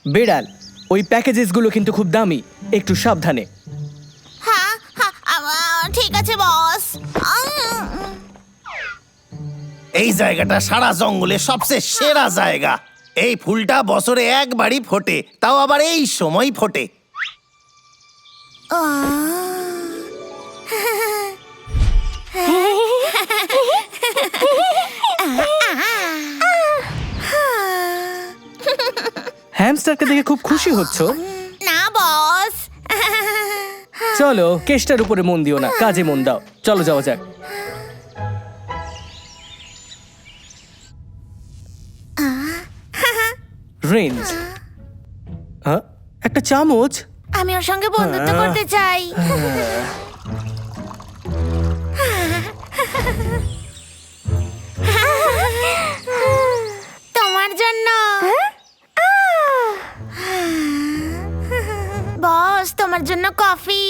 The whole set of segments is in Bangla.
বিড়াল, ওই প্যাকেজেসগুলো কিন্তু খুব দামি, একটু সাবধানে। হ্যাঁ হ্যাঁ, ঠিক আছে বস। এই জায়গাটা সারা জঙ্গলে সবচেয়ে সেরা জায়গা। এই ফুলটা বছরে একবারই ফোটে, তাও আবার এই সময় ফোটে। হ্যামস্টারকে দেখে খুব খুশি হচ্ছ। না বস। চলো, কেসটার উপরে মন দিও না, কাজে মন দাও। চলো যাওয়া যাক। রেঞ্জ, হ্যাঁ, একটা চামচ। আমি ওর সঙ্গে বন্ধুত্ব করতে চাই। তোমার জন্য বস, তোমার জন্য কফি।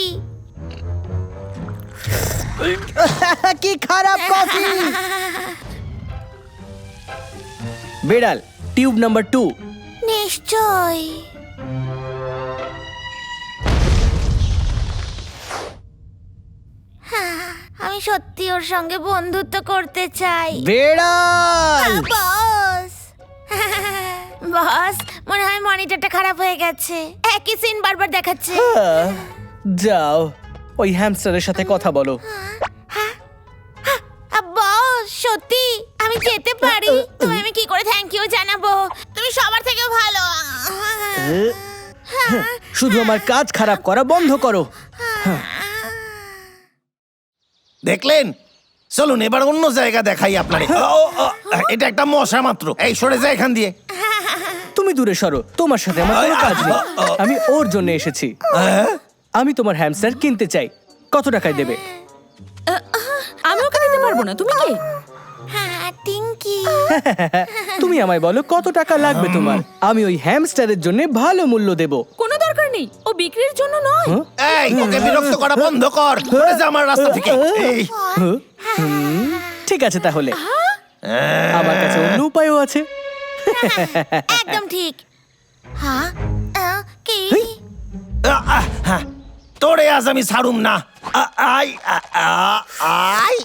কি খারাপ কফি! বিড়াল, টিউব নাম্বার 2। নিশ্চয়। আমি সত্যি ওর সঙ্গে বন্ধুত্ব করতে চাই। বিড়াল, বস বস, মনে হয় মনিটরটা খারাপ হয়ে গেছে, একই সিন বারবার দেখাচ্ছে। যাও, ওই হ্যামস্টারের সাথে কথা বলো। বস, সত্যি আমি যেতে পারি? তুমি আমি কি করে থ্যাংক ইউ জানাবো? তুমি সবার থেকেও ভালো। শুধু আমার কাজ খারাপ করা বন্ধ করো। দেখলেন? চলুন এবার অন্য জায়গা দেখাই আপনারে। এটা একটা মশা মাত্র। এই সরে যায় এখান দিয়ে। তুমি দূরে সরো, তোমার সাথে আমার কোনো কাজ নেই। আমি ওর জন্য এসেছি। আমি তোমার হ্যামস্টার কিনতে চাই। কত টাকায় দেবে? আমি ওকে দিতে পারবো না। তুমি কে? হ্যাঁ, টিঙ্কি। তুমি আমায় বলো কত টাকা লাগবে তোমার। আমি ওই হ্যামস্টারের জন্য ভালো মূল্য দেব। কোনো দরকার নেই, ও বিক্রির জন্য নয়। এই ওকে বিরক্ত করা বন্ধ কর। সরে যা আমার রাস্তা থেকে। এই ঠিক আছে তাহলে, আমার কাছে অন্য উপায়ও আছে। একদম ঠিক। হ্যাঁ, কি? তোরে আজ আমি ছাড়ুম না। আই আই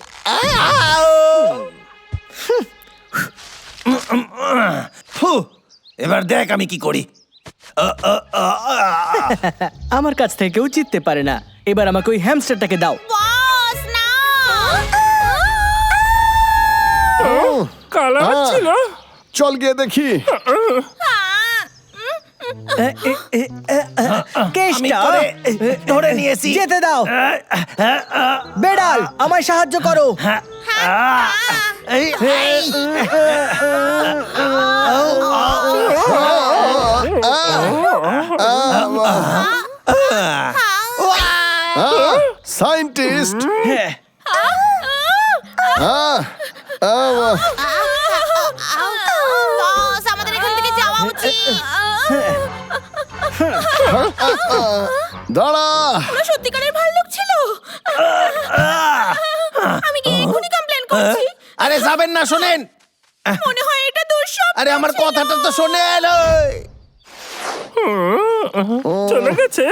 এবার দেখ আমি কি করি। আমার কাছ থেকে কেউ জিততে পারে না। এবার আমাকে ওই হ্যামস্টারটাকে দাও। বস, না। কালা ছিল। চল গিয়ে দেখি। আমি কেসটা তোরে ধরে নিয়েছি। যেতে দাও। বেড়াল, আমায় সাহায্য করো। সায়েন্টিস্ট, বস, আমাদের এখান থেকে যাওয়া উচিত। দাঁড়া। ওরা সত্যিকারের ভাল্লুক ছিল। আমি কি এখনই কমপ্লেন করছি? আরে যাবেন না, শোনেন। মনে হয় এটা দুঃস্বপ্ন। আরে আমার কথাটা তো শোনেন। চলে গেছে।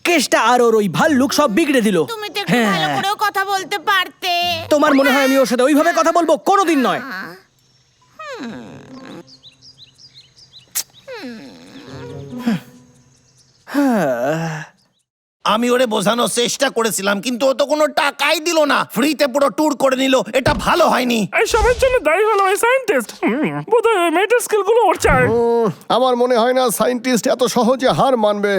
কেসটা আর ওর ওই ভাল্লুক সব বিগড়ে দিল। তুমি তো একটু ভালো করেও কথা বলতে পারতে। তোমার মনে হয় আমি ওর সাথে ওইভাবে কথা বলবো? কোনোদিন নয়। আমি ওরে বোঝানোর চেষ্টা করেছিলাম, কিন্তু ও তো কোনো টাকাই দিল না। ফ্রিতে পুরো ট্যুর করে নিল। এটা ভালো হয়নি। এই সবার জন্য দায়ী হলো ওই সায়েন্টিস্ট। বোধহয় ওই মেয়েটার স্কিলগুলো ওর চাই। আমার মনে হয় না সায়েন্টিস্ট এত সহজে হার মানবে।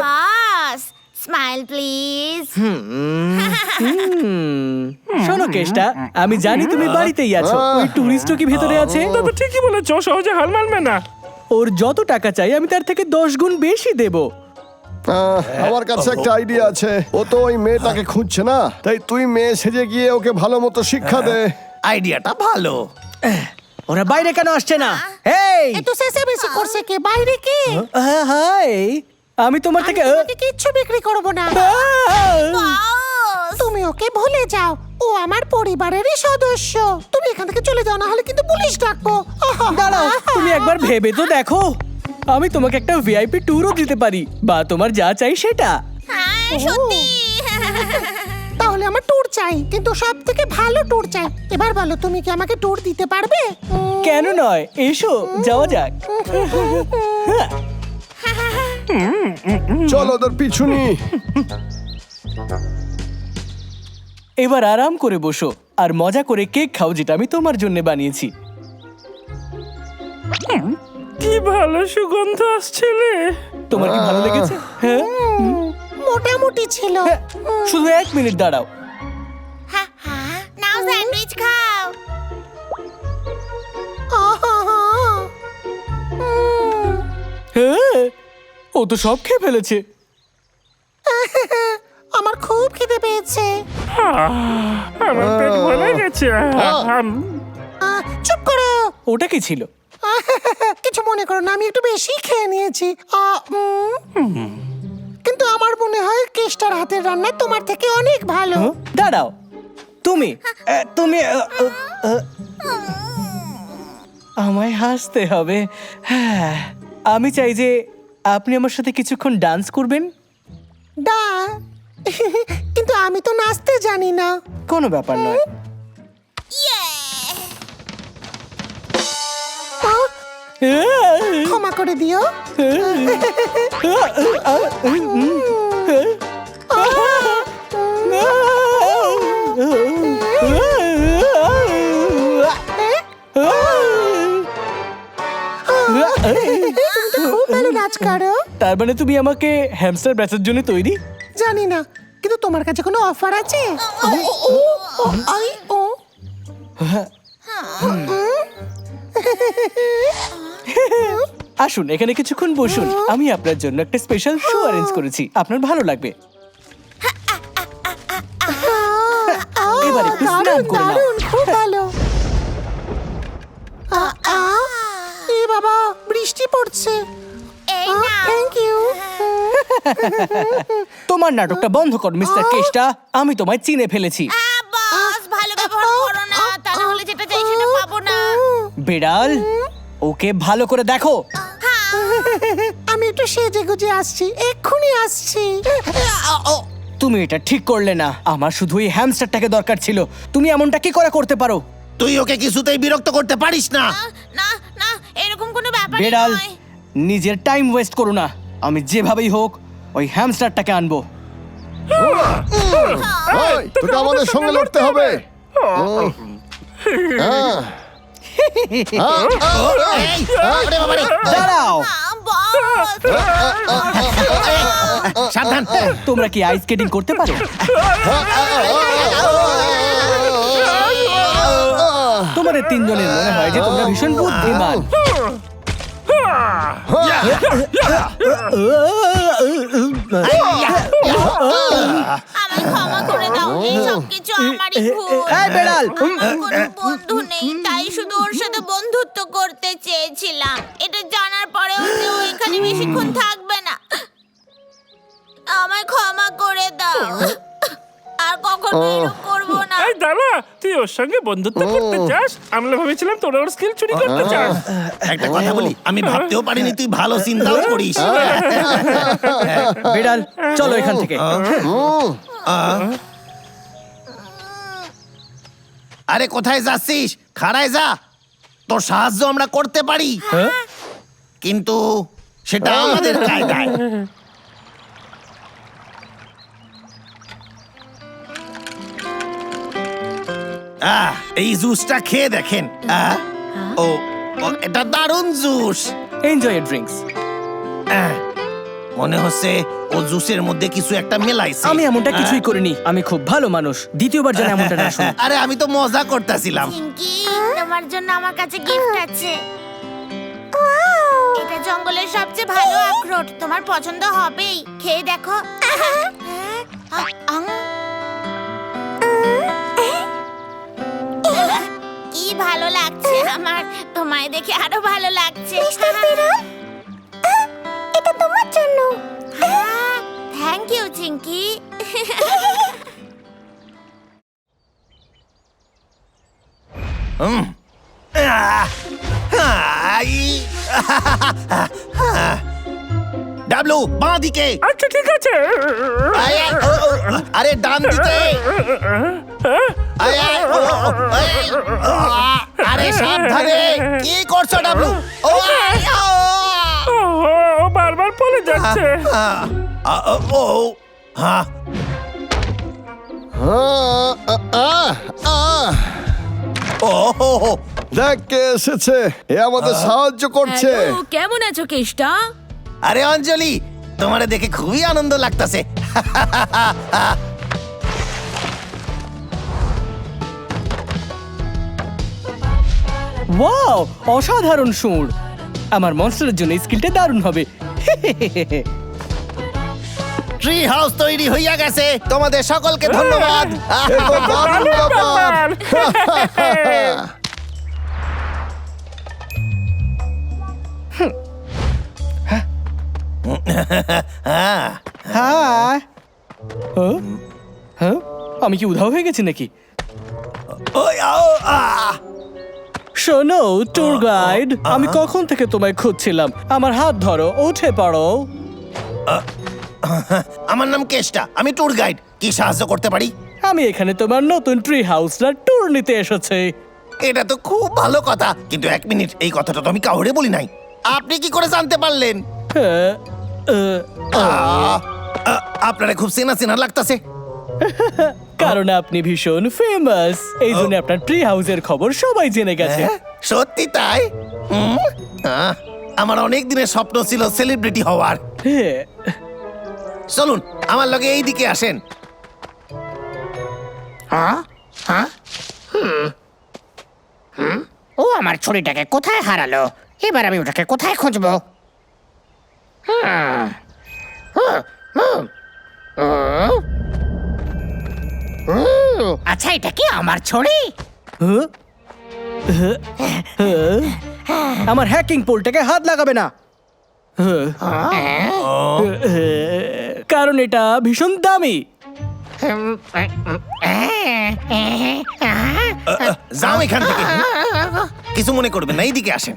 বস, স্মাইল প্লিজ। শোনো কেসটা, আমি জানি তুমি বাড়িতেই আছো। ওই টুরিস্টও কি ভেতরে আছে? তবে ঠিকই বলেছ, সহজে হার মানবে না। ওর যত টাকা চাই আমি তার থেকে 10 গুণ বেশি দেব। আমার কাছে একটা আইডিয়া আছে। ও তো ওই মেয়েটাকে খুঁজছে না, তাই তুই মেয়ে সেজে গিয়ে ওকে ভালো মতো শিক্ষা দে। আইডিয়াটা ভালো। ওরা বাইরে কেন আসছে না? এই, একটু শেষে বেশি করছে কে? বাইরে কে? হাই, আমি তোমার থেকে কিচ্ছু বিক্রি করবো না। আহ! বস, তুমি ওকে ভুলে যাও, ও আমার পরিবারেরই সদস্য। তুমি এখান থেকে চলে যাও, না হলে কিন্তু পুলিশ ডাকবো। দাঁড়াও, তুমি একবার ভেবে তো দেখো, আমি তোমাকে একটা ভিআইপি ট্যুরও দিতে পারি, বা তোমার যা চাই সেটা। হ্যাঁ, সত্যি। তাহলে আমার ট্যুর চাই, কিন্তু সব থেকে ভালো ট্যুর চাই। এবার বলো, তুমি কি আমাকে ট্যুর দিতে পারবে? কেন নয়, এসো যাওয়া যাক। চলো ওদের পিছু নি। এবার আরাম করে বসো আর মজা করে কেক খাও, যেটা আমি তোমার জন্য বানিয়েছি। কি ভালো সুগন্ধ আসছিলে। তোমার কি ভালো লেগেছে? হ্যাঁ, মোটামুটি ছিল। শুধু 1 মিনিট দাঁড়াও। নাও স্যান্ডউইচ খাও। হ্যাঁ, ও তো সব খেয়ে ফেলেছে। আমার খুব খিদে পেয়েছে। আমার পেট ভরে গেছে। চুপ করো। ওটা কি ছিল? কিছু মনে করো না, আমি একটু বেশি খেয়ে নিয়েছি। কিন্তু আমার মনে হয় কেষ্টার হাতের রান্না তোমার থেকে অনেক ভালো। দাঁড়াও, তুমি তুমি আমায় হাসতে হবে। হ্যাঁ, আমি চাই যে আপনি আমার সাথে কিছুক্ষণ ডান্স করবেন। ডা কিন্তু আমি তো নাচতে জানি না। কোনো ব্যাপার নয়। ক্ষমা করে দিও। খুব ভালো নাচ করো। তার মানে তুমি আমাকে হ্যামস্টার ব্যাচের জন্য তৈরি? জানি না, কিন্তু তোমার কাছে কোনো অফার আছে? আসুন এখানে কিছুক্ষণ বসুন, আমি আপনার জন্য একটা স্পেশাল শো অ্যারেঞ্জ করেছি, আপনার ভালো লাগবে। এবার একটু স্নান করে নাও। দারুণ, খুব ভালো। এ বাবা, বৃষ্টি পড়ছে। এই নাও। Thank you. তোমার নাটকটা বন্ধ কর মিস্টার কেষ্টা, আমি তোমায় চিনে ফেলেছি। বস, ভালো ব্যবহার করো না, তা না হলে যেটা চাই সেটা পাবো না। বিড়াল, ওকে ভালো করে দেখো। আমি একটু সেজে গুজে আসছি, এক্ষুনি আসছি। তুমি এটা ঠিক করলে না, আমার শুধু এই হ্যামস্টারটাকে দরকার ছিল। তুমি এমনটা কি করে করতে পারো? তুই ওকে কিছুতেই বিরক্ত করতে পারিস না। না না, এরকম কোনো ব্যাপার বিড়াল, নয়। নিজের টাইম ওয়েস্ট করো না, আমি যেভাবেই হোক ওই হ্যামস্টারটাকে আনবো। তোকে আমাদের সঙ্গে লড়তে হবে। এই, ওরে বাবারে। দাঁড়াও, বস, সাবধান। তোমরা কি আইস স্কেটিং করতে পারো? তোমাদের তিনজনের মনে হয় যে তোমরা ভীষণ বুদ্ধিমান। আমায় ক্ষমা করে দাও, এই সব কিছু আমারই ভুল। এই বেড়াল, আমার কোনো বন্ধু নেই, তাই শুধু ওর সাথে বন্ধুত্ব করতে চেয়েছিলাম। এটা জানার পরেও যে ও এখানে বেশিক্ষণ থাকবে না। আমায় ক্ষমা করে দাও, আর কখনো এরকম করবো না। এই দাঁড়া, তুই ওর সঙ্গে বন্ধুত্ব করতে চাস? আমরা ভেবেছিলাম তোরা ওর স্কিল চুরি করতে চাস। একটা কথা বলি, আমি ভাবতেও পারিনি তুই ভালো চিন্তাও করিস। বিড়াল, চলো এখান থেকে। আরে কোথায় যাচ্ছিস? খাড়ায় যা, তোর সাহায্য আমরা করতে পারি, কিন্তু সেটা আমাদের কায়দায়। এই জুসটা খেয়ে দেখেন। ও ও, এটা দারুণ জুস। Enjoy drinks. মনে হচ্ছে ও জুসের মধ্যে কিছু একটা মেলাইছে। আমি এমনটা কিছুই করিনি, আমি খুব ভালো মানুষ। দ্বিতীয়বার যেন এমনটা না শোনো। আরে আমি তো মজা করতেছিলাম। চিঙ্কি, তোমার জন্য আমার কাছে গিফট আছে। এটা জঙ্গলের সবচেয়ে ভালো আখরোট, তোমার পছন্দ হবেই। খেয়ে দেখো। কি ভালো লাগছে আমার, তোমায় দেখে আরো ভালো লাগছে। এটা তোমার জন্য। Thank you Chinki. ডাবলু বাঁ দিকে। আচ্ছা ঠিক আছে। আয়, আয়, ও, ও, আরে ডান দিকে। আয়, আয়, ও, ও, এই, আরে সাবধানে। কি করছো ডাবলু? ও, আয়, ও। ও বারবার পড়ে যাচ্ছে। ও হ্যাঁ ও হো হো। দেখ কে এসেছে, এ আমাদের সাহায্য করছে। হ্যালো, কেমন আছো কেষ্টা? আরে অঞ্জলি, তোমারে দেখে খুবই আনন্দ লাগতাছে। ওয়াও, অসাধারণ সুর। আমার মনস্টারের জন্য এই স্কিলটা দারুণ হবে। ট্রি হাউস তৈরি হইয়া গেছে। তোমাদের সকলকে ধন্যবাদ। এ তো দারুণ ব্যাপার। হ্যাঁ হ্যাঁ, হ্যাঁ, আমি কি উধাও হয়ে গেছি নাকি? ওই, আও, শোনো ট্যুর গাইড, আমি কখন থেকে তোমায় খুঁজছিলাম। আমার হাত ধরো, উঠে পড়ো। আমার নাম কেষ্টা, আমি ট্যুর গাইড। কি সাহায্য করতে পারি? আমি এখানে তোমার নতুন ট্রি হাউসটা ট্যুর নিতে এসেছি। এটা তো খুব ভালো কথা, কিন্তু এক মিনিট, এই কথাটা তো আমি কাউরে বলি নাই। আপনি কি করে জানতে পারলেন? হ্যাঁ, আপনারা খুব চেনা চেনা লাগতাছে। কারণ আপনি ভীষণ ফেমাস, এই জন্য আপনার ট্রি হাউসের খবর সবাই জেনে গেছে। হ্যাঁ, সত্যি তাই? আমার অনেক দিনের স্বপ্ন ছিল সেলিব্রিটি হওয়ার। হ্যাঁ, চলুন আমার লগে এই দিকে আসেন। ও আমার ছড়িটাকে কোথায় হারালো? এবার আমি ওটাকে কোথায় খুঁজবো? আচ্ছা, এটা কি আমার ছড়ি? আমার হ্যাকিং পোলটাকে হাত লাগাবে না, কারণ এটা ভীষণ দামি। যাও এখান থেকে। কিছু মনে করবেন না, এইদিকে আসেন।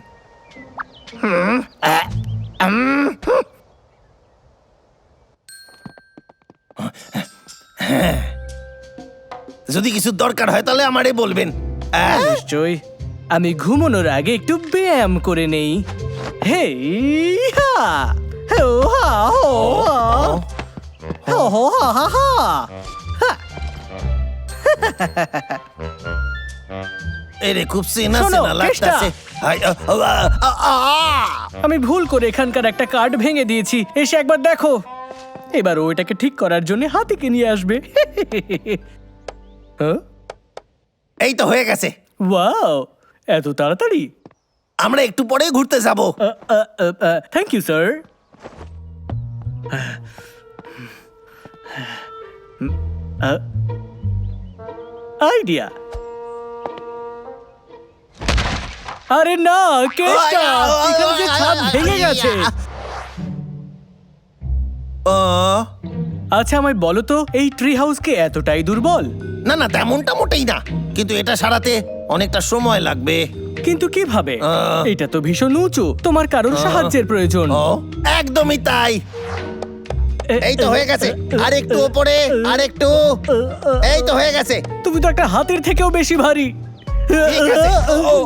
যদি কিছু দরকার হয় তাহলে আমারে বলবেন। নিশ্চয়ই, আমি ঘুমানোর আগে একটু ব্যায়াম করে নেই। হে হা, হে ও হা, হো হা, হো হো হা হা হা। এরে খুব চেনা শোনো, চেনা লাগতাছে। আমি ভুল করে এখানকার একটা কার্ড ভেঙে দিয়েছি, এসে একবার দেখো। এবার ও এটাকে ঠিক করার জন্য হাতিকে নিয়ে আসবে। হ্যাঁ? এই তো হয়ে গেছে। ওয়াও, এত তাড়াতাড়ি! আমরা একটু পরে ঘুরতে যাব। Thank you sir. আইডিয়া। আরে না, কেসটা এখানে যে ছাদ ভেঙে গেছে। আচ্ছা আমায় বলো তো, এই ট্রি হাউস কি এতটাই দুর্বল? না না, তেমনটা মোটেই না, কিন্তু এটা সারাতে অনেকটা সময় লাগবে। কিন্তু কিভাবে? এটা তো ভীষণ উঁচু, তোমার কারোর সাহায্যের প্রয়োজন। একদমই তাই। এই তো হয়ে গেছে, আর একটু উপরে, আর একটু। এই তো হয়ে গেছে। তুমি তো একটা হাতের থেকেও বেশি ভারী। ঠিক আছে। ও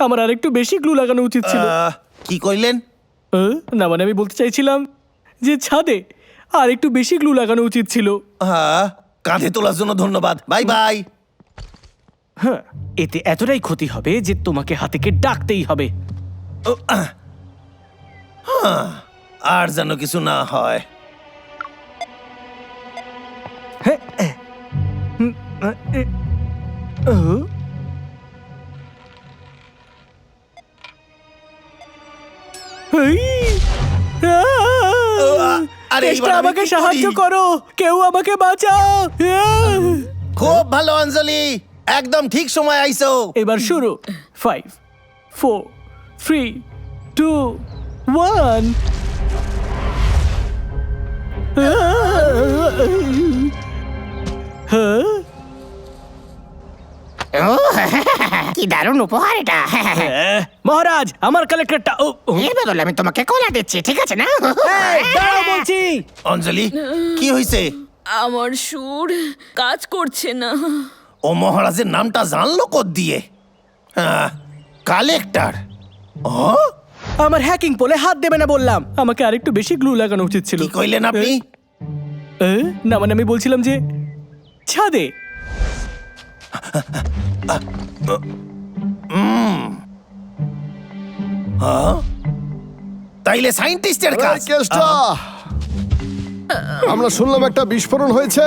আমার আর একটু বেশি গ্লু লাগানো উচিত ছিল। কি কইলেন? না মানে আমি বলতে চাইছিলাম যে ছাদে আর একটু বেশি গ্লু লাগানো উচিত ছিল। কাঁধে তোলার জন্য ধন্যবাদ। Bye bye. হ্যাঁ, এতে এতটাই ক্ষতি হবে যে তোমাকে হাতিকে ডাকতেই হবে। আর যেন কিছু না হয়। আরে চেষ্টা, এইবার আমি আমাকে কি সাহায্য করি? করো, কেউ আমাকে বাঁচাও। খুব ভালো অঞ্জলি, একদম ঠিক সময় আইছো। এবার শুরু। 5 4 3 2 1। হ্যাঁ? কি দারুণ উপহার এটা। মহারাজ আমার কালেক্টরটা এর বদলে আমি তোমাকে কলা দিচ্ছি, ঠিক আছে না? দাঁড়াও বলছি। অঞ্জলি কি হয়েছে? আমার সুর কাজ করছে না। ও মহারাজের নামটা জানলো কোথ দিয়ে? কালেক্টর। আমার হ্যাকিং পোলে হাত দেবে না বললাম। আমাকে আরেকটু বেশি গ্লু লাগানো উচিত ছিল। কি কইলেন আপনি? না মানে আমি বলছিলাম যে ছাদে। তাইলে সায়েন্টিস্টের কাজ। এই কেসটা আমরা শুনলাম একটা বিস্ফোরণ হয়েছে।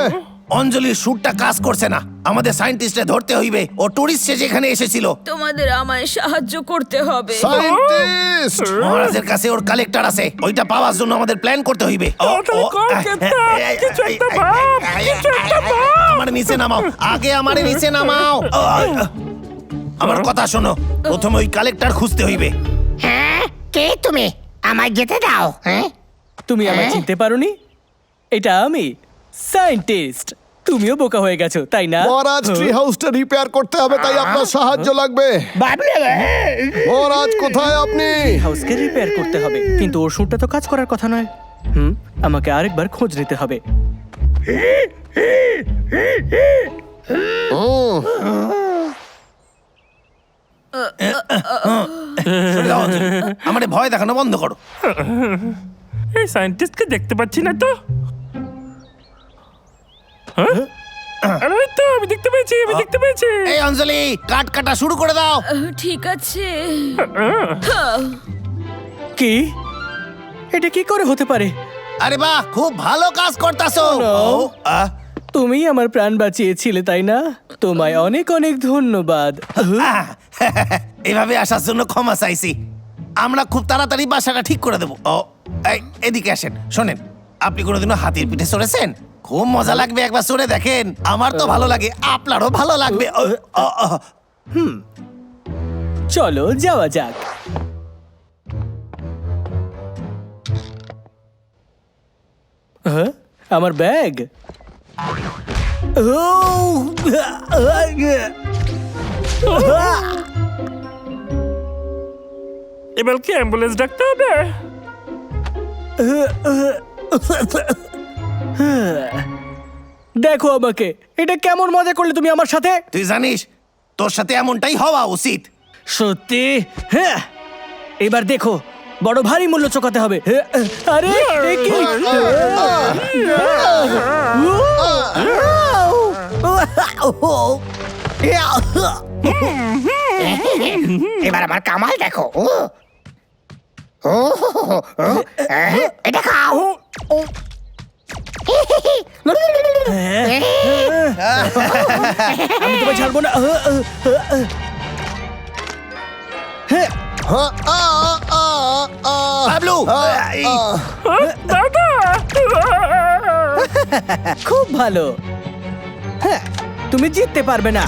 অঞ্জলির শ্যুটটা কাজ করছে না, আমাদের সায়েন্টিস্টে ধরতে হইবে। ও টুরিস্ট সে যেখানে এসেছিল। তোমাদের আমায় সাহায্য করতে হবে। সায়েন্টিস্ট মহারাজের কাছে ওর কালেক্টর আছে, ওইটা পাওয়ার জন্য আমাদের প্ল্যান করতে হইবে। তাড়াতাড়ি কর, কেতা। কিছু একটা ভাব, কিছু একটা ভাব। আমার নিচে নামাও, আগে আমার নিচে নামাও। আমার কথা শোনো, প্রথমে ওই কালেক্টর খুঁজতে হইবে। হ্যাঁ, কে তুমি? আমায় যেতে দাও। হ্যাঁ, তুমি আমায় চিনতে পারোনি? এটা আমি সায়েন্টিস্ট। তুমিও বোকা হয়ে গেছো তাই না? মহারাজ ট্রি হাউসটা রিপেয়ার করতে হবে, তাই আপনার সাহায্য লাগবে। মহারাজ কোথায় আপনি? হাউসকে রিপেয়ার করতে হবে, কিন্তু ওর সুরটা তো কাজ করার কথা নয়। আমাকে আরেকবার খোঁজ নিতে হবে। সরে যাও, অঞ্জলি। আমারে ভয় দেখানো বন্ধ করো। এই সায়েন্টিস্টকে দেখতে পাচ্ছি না তো। হ্যাঁ? আরে ওই তো আমি দেখতে পেয়েছি, আমি দেখতে পেয়েছি। এই অঞ্জলি, কাট কাটা শুরু করে দাও। ঠিক আছে। কি? এটা কি করে হতে পারে? আরে বাহ, খুব ভালো কাজ করতাছো। তুমি আমার প্রাণ বাঁচিয়েছিলে তাই না? তোমায় অনেক অনেক ধন্যবাদ। এভাবে আসার জন্য ক্ষমা চাইছি। আমরা খুব তাড়াতাড়ি বাসাটা ঠিক করে দেবো। এদিকে আসেন, শোনেন, আপনি কোনোদিনও হাতির পিঠে চড়েছেন? খুব মজা লাগবে, একবার চড়ে দেখেন। আমার তো ভালো লাগে, আপনারও ভালো লাগবে। চলো যাওয়া যাক। আমার ব্যাগ। এবার কি অ্যাম্বুলেন্স ডাকতে হবে? দেখো আমাকে, এটা কেমন মজা করলে তুমি আমার সাথে? তুই জানিস তোর সাথে এমনটাই হওয়া উচিত। সত্যি? হ্যাঁ, এবার দেখো, বড় ভারী মূল্য চোকাতে হবে। আরে এ কি? এবার আমার কামাল দেখো। এটা খাও। আমি তোমায় ছাড়বো না। বাবলু, দাদা! খুব ভালো। হ্যাঁ, তুমি জিততে পারবে না।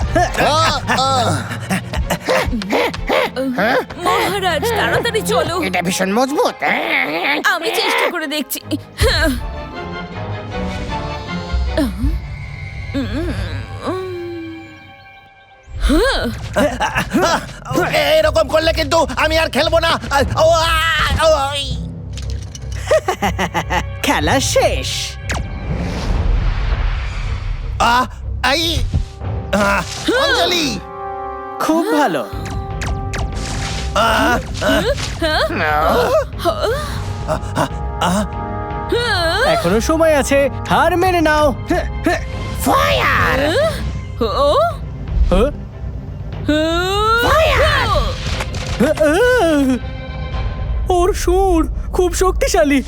মহারাজ তাড়াতাড়ি চলো। এটা ভীষণ মজবুত। আমি চেষ্টা করে দেখছি। এরকম করলে কিন্তু আমি আর খেলবো না। খেলা শেষ। অঞ্জলি, খুব ভালো। এখনো সময় আছে, হার মেনে নাও। ফায়ার! ও ওর সুর খুব শক্তিশালী।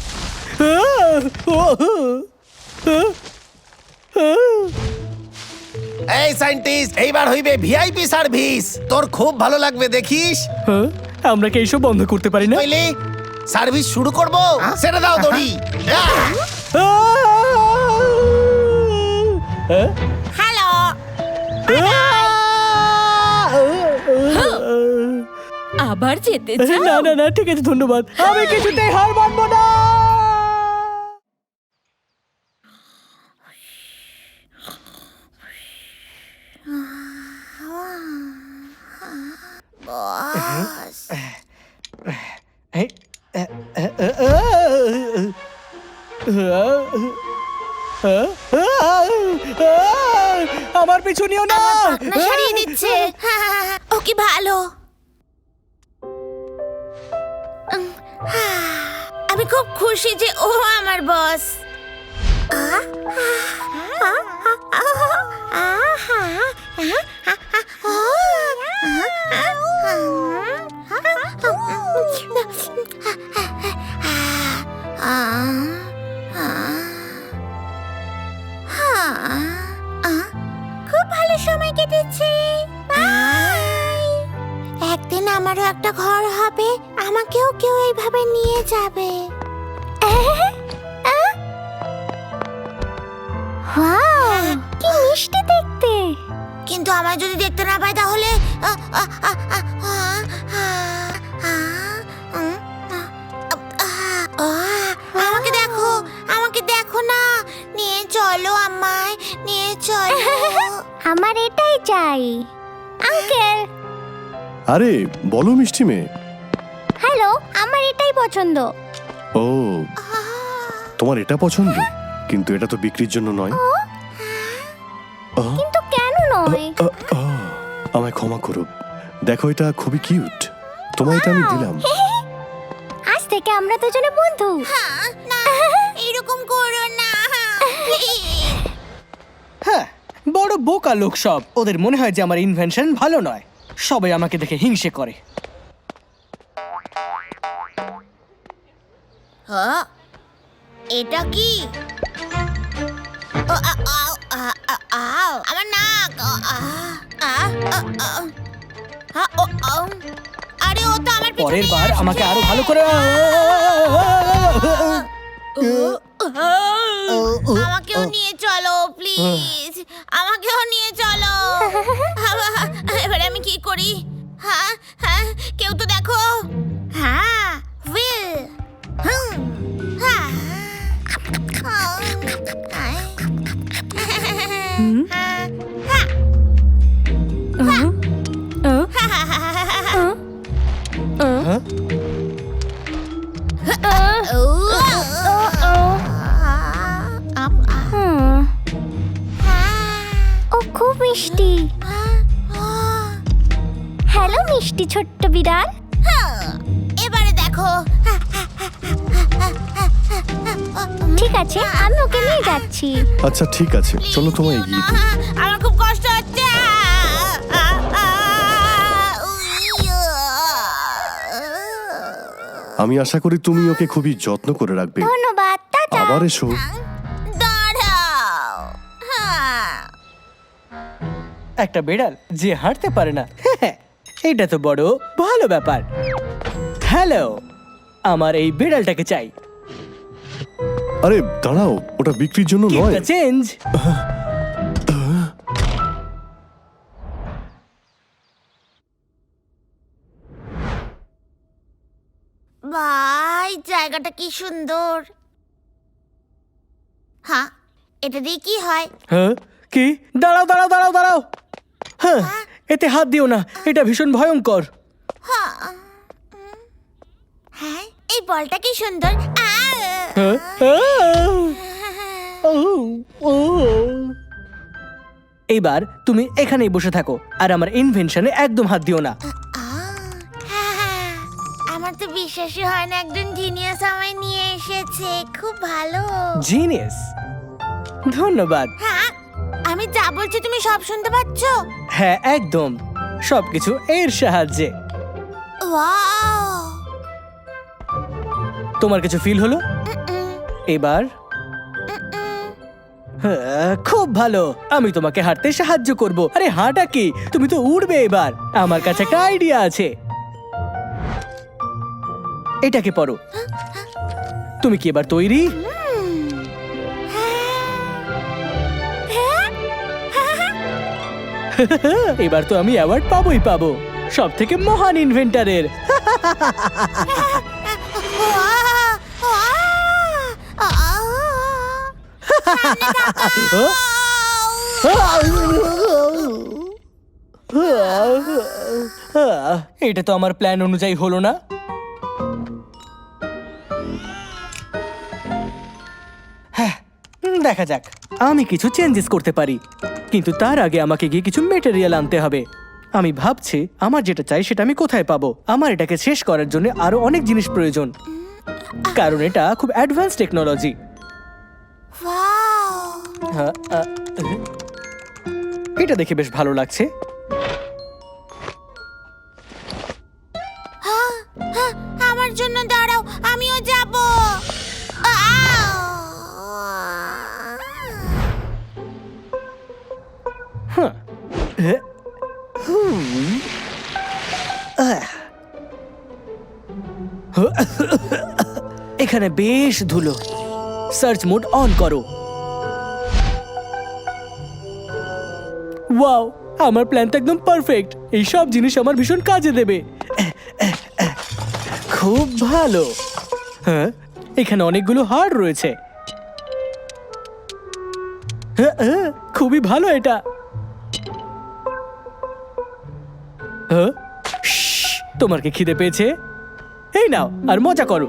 এই সায়েন্টিস্ট, এইবার হইবে ভিআইপি সার্ভিস। তোর খুব ভালো লাগবে, দেখিস। আমরা কি এইসব বন্ধ করতে পারি না? বুঝলি, সার্ভিস শুরু করব। ছেড়ে দাও দড়ি। হ্যালো। আবার যেতে চাও? না না না, ঠিক আছে, ধন্যবাদ। আমি কিছুতেই হার মানবো না। আমার পিছু নিও না। না সারিয়ে দিচ্ছে। ও কি ভালো। আমি খুব খুশি যে ও আমার বস। খুব ভালো সময় কেটেছে। একদিন আমারও একটা ঘর হবে, আমাকেও কেউ এইভাবে নিয়ে যাবে। কি মিষ্টি দেখতে। কিন্তু আমায় যদি দেখতে না পাই তাহলে আমাকে দেখো, আমাকে দেখো না, নিয়ে চলো আমায়, নিয়ে চলো। আমার এটাই চাই আঙ্কেল। আরে বলো মিষ্টি মেয়ে। হ্যালো, আমার এটাই পছন্দ। ও, তোমার এটা পছন্দ, কিন্তু এটা তো বিক্রির জন্য নয়। কিন্তু কেন নয়? আমায় ক্ষমা করো, দেখো এটা খুবই কিউট, তোমায় এটা আমি দিলাম। আজ থেকে আমরা দুজনে বন্ধু। না, এরকম করো না। হ্যাঁ, বড় বোকা লোক সব। ওদের মনে হয় যে আমার ইনভেনশন ভালো নয়। সবাই আমাকে দেখে হিংসে করে। এটা কি? আমার নাক। আরে ও তো আমার পরের বার আমাকে আরো ভালো করে। আমাকেও নিয়ে চলো প্লিজ, আমাকেও নিয়ে চলো। এবারে আমি কি করি? হ্যাঁ হ্যাঁ, কেউ তো দেখো। হ্যাঁ, উইল। ও খুব মিষ্টি। হ্যালো মিষ্টি ছোট্ট বিড়াল। এবারে দেখো। ঠিক আছে, আমি ওকে নিয়ে যাচ্ছি। আচ্ছা ঠিক আছে, চলো তোমায় এগিয়ে দিই। আমার খুব কষ্ট হচ্ছে। আমি আশা করি তুমি ওকে খুবই যত্ন করে রাখবে। ধন্যবাদ, টাটা। আবার এসো। দাঁড়াও। একটা বিড়াল যে হাঁটতে পারে না, এইটা তো বড় ভালো ব্যাপার। হ্যালো, আমার এই বিড়ালটাকে চাই। আরে দাঁড়াও, ওটা বিক্রির জন্য নয়। চেঞ্জ। ভাই, জায়গাটা কি সুন্দর। হ্যাঁ, এটা দিয়ে কি হয়? হ্যাঁ, কি? দাঁড়াও দাঁড়াও দাঁড়াও দাঁড়াও। হ্যাঁ, এতে হাত দিও না, এটা ভীষণ ভয়ঙ্কর। হ্যাঁ, এই বলটা কি সুন্দর। হ্যাঁ? এইবার তুমি এখানেই বসে থাকো আর আমার ইনভেনশনে একদম হাত দিও না। আমার তো বিশ্বাসই হয় না একজন জিনিয়াস আমায় নিয়ে এসেছে। খুব ভালো। জিনিয়াস, ধন্যবাদ। হ্যাঁ, আমি যা বলছি তুমি সব শুনতে পাচ্ছ? হ্যাঁ একদম, সবকিছু এর সাহায্যে। ওয়াও, তোমার কিছু ফিল হলো? এবার হ্যাঁ, খুব ভালো। আমি তোমাকে হাঁটতে সাহায্য করব। আরে হাঁটা কি, তুমি তো উড়বে এবার। আমার কাছে একটা আইডিয়া আছে। এটাকে পড়ো। তুমি কি এবার তৈরি? এবার তো আমি অ্যাওয়ার্ড পাবোই পাবো, সব থেকে মহান ইনভেন্টরের। এটা তো আমার প্ল্যান অনুযায়ী হলো না। দেখা যাক, আমি কিছু চেঞ্জেস করতে পারি, কিন্তু তার আগে আমাকে গিয়ে কিছু মেটেরিয়াল আনতে হবে। আমি ভাবছি আমার যেটা চাই সেটা আমি কোথায় পাবো। আমার এটাকে শেষ করার জন্য আরো অনেক জিনিস প্রয়োজন, কারণ এটা খুব অ্যাডভান্স টেকনোলজি। ওয়াও এটা দেখে বেশ ভালো লাগছে। আমার জন্য দাঁড়াও, আমিও যাব। এখানে বেশ ধুলো। সার্চ মোড অন করো। ওয়াও, আমার প্ল্যান তো একদম পারফেক্ট। এই সব জিনিস আমার ভীষণ কাজে দেবে। খুব ভালো। হ্যাঁ, এখানে অনেকগুলো হাড় রয়েছে। খুবই ভালো এটা। তোমার কি খিদে পেয়েছে? এই নাও আর মজা করো।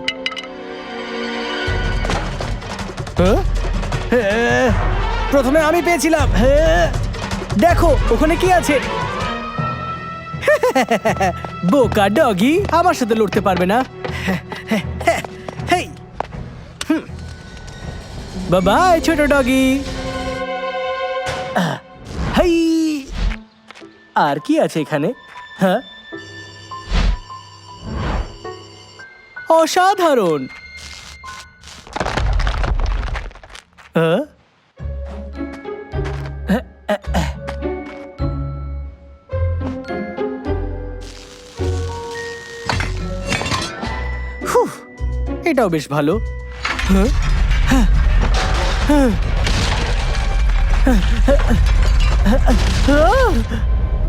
প্রথমে আমি পেয়েছিলাম। দেখো ওখানে কি আছে। বোকা ডগি, আমার সাথে লড়তে পারবে না। বাবাই ছোট ডগি। হাই, আর কি আছে এখানে? হ্যাঁ, অসাধারণ। এটাও বেশ ভালো।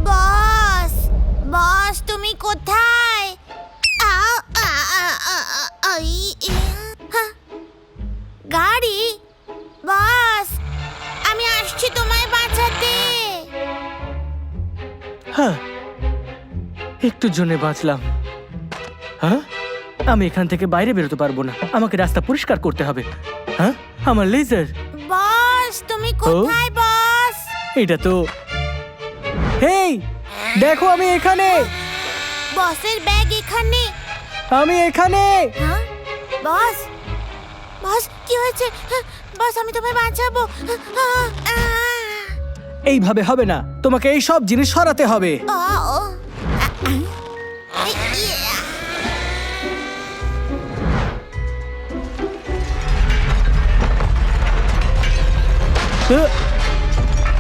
বস, বস তুমি কোথায়? গাড়ি? বস, আমি আসছি তোমায় বাঁচাতে। হ্যাঁ, একটু জন্য বাঁচলাম। হ্যাঁ, আমি এখান থেকে বাইরে বেরোতে পারবো না। আমাকে রাস্তা পরিষ্কার করতে হবে। হ্যাঁ, আমার লেজার। বস তুমি কোথায় বস? এটা তো, হেই দেখো আমি এখানে। বসের ব্যাগ এখানে। আমি এখানে। হ্যাঁ বস, বস কি হয়েছে? বস আমি তোমায় বাঁচাবো। এইভাবে হবে না, তোমাকে এই সব জিনিস সরাতে হবে।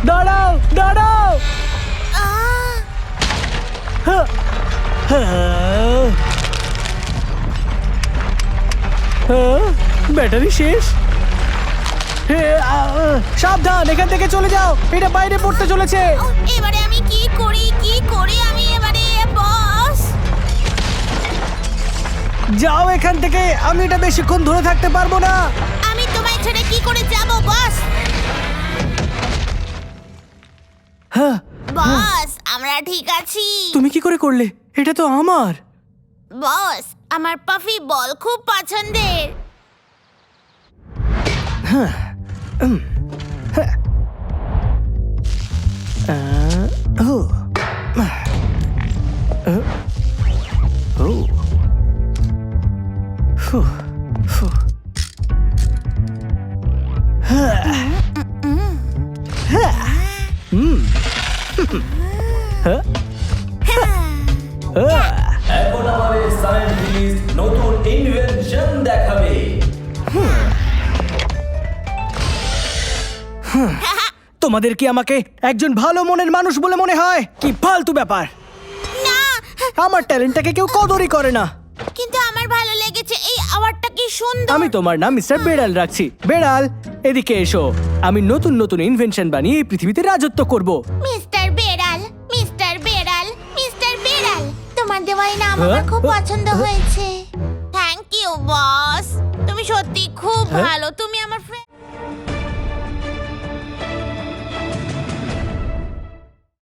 দাঁড়াও দাঁড়াও। ব্যাটারি শেষ। সাবধান, এখান থেকে চলে যাও, এটা বাইরে পড়তে চলেছে। এবারে আমি কি করি আমি এবারে? বস যাও এখান থেকে, আমি এটা বেশিক্ষণ ধরে থাকতে পারবো না। আমি তোমায় ছেড়ে কি করে যাব বস? হ্যাঁ, বস আমরা ঠিক আছি। তুমি কি করে করলে? এটা তো আমার। বস আমার পাফি বল খুব পছন্দের। এখন আমাদের সায়েন্টিস্ট নতুন ইনভেনশন দেখাবে। তোমাদের কি আমাকে একজন ভালো মনের মানুষ বলে মনে হয়? কি ফালতু ব্যাপার। না, আমার ট্যালেন্টটাকে কেউ কদরই করে না। কিন্তু আমার ভালো লেগেছে। এই আওয়াজটা কি সুন্দর। আমি তোমার নাম মিস্টার বেড়াল রাখছি। বেড়াল, এদিকে এসো। আমি নতুন নতুন ইনভেনশন বানিয়ে এই পৃথিবীতে রাজত্ব করব। মিস্টার বেড়াল, মিস্টার বেড়াল, মিস্টার বেড়াল, তোমার দেওয়া এই নাম আমার খুব পছন্দ হয়েছে। থ্যাংক ইউ বস, তুমি সত্যি খুব ভালো। তুমি আমার